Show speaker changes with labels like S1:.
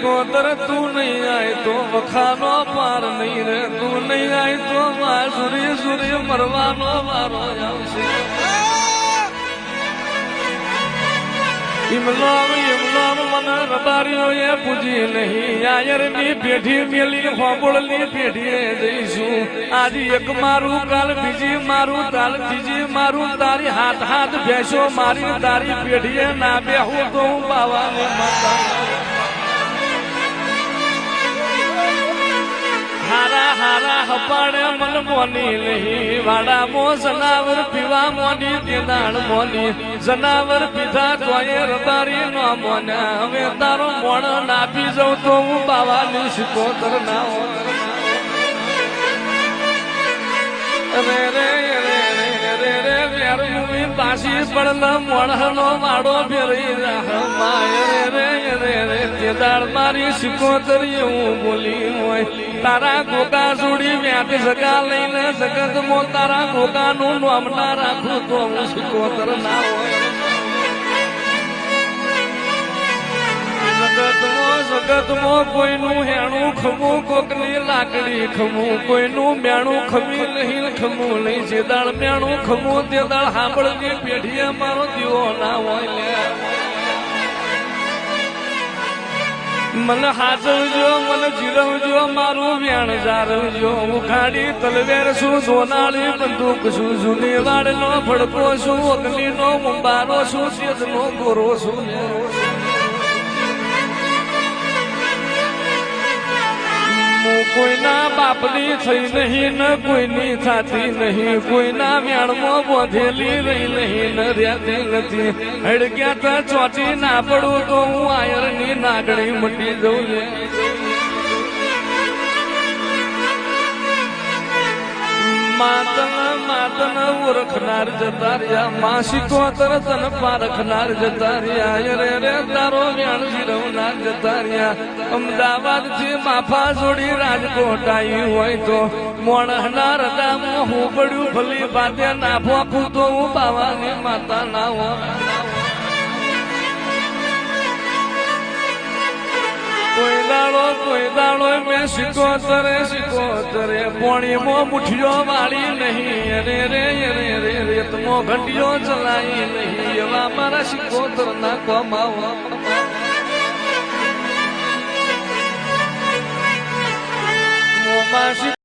S1: सिकोतर तू नहीं आए तो वखानो पार नहीं रे तू नहीं आए तो मासुरी सुरी मरवानो मारो आवशे इमलाम मन रबारियो ये पूजी नहीं आयर नी पेढ़ी मेली होबळनी पेढ़ीए जईशु आज एक मारू काल बीजी मारू ताल तीजी मारू तारी हाथ हाथ भेसो मारी तारी पेढ़ीए ना बेहू तो बावा ने माता हारा हारा हपाड़े मन मोनी नहीं वाड़ा मो जनावर पीवा मोनी देदाण मोनी जनावर पीधा तोये रबारी नो मोना हमें तारो मोण ना पी जाऊं तो हूँ बावानी सिकोतर ना हो रे रे रे रे रे रे प्यार मुई पासी पड़ला मोणनो माड़ो फेरी माय रे रे रे रे देदाण मारी सिकोतर यूं बोली होय तारा गोगा जोड़ी व्यात जगा लईने जगत मो तारा गोगा नु नाम ना राखू तो हूँ सिकोतर ना होय जगत मो कोई नु हेणु खमू कोकनी लाकड़ी खमू कोई नु म्याणु खमी नहीं खमू नहीं जेदाळ म्याणु खमू तेदाळ हांबळनी पेढ़ीए मारो दियो ना होय मन हाजवजो मन जिरवजो मारू व्याण जारवजो उखाड़ी तलवेर सु सोनाली बंदूक सु जुनी वाड़नो फड़को सु अग्नि नो मुंबारो सु सेज नो गोरो सु कोई ना बापनी थई नहीं न कोई नी थाती नहीं कोई ना म्याणमो बोधेली रही नहीं न रहती नथी हड़ गया था चौटी ना पड़ू तो हूँ आयर नी नागड़ी मटी जाऊं मातन मातन उरखनार जतारिया मासिकोतर तन पारखनार जतारिया रे रे तारो व्याण जिरवनार जतारिया अमदावाद थी माफा जोड़ी राजकोट आई होय तो मोणहनार दाम हूँ बड़ू भली बाते ना भोखू तो हूँ बावानी माता ना हो कोई दाड़ो में सिकोतरे पोणी मो मुठियो वाली नहीं रे रे रे रे रे तुमो घंटियो चलाई नहीं ये मारा सिकोतर ना कमाओ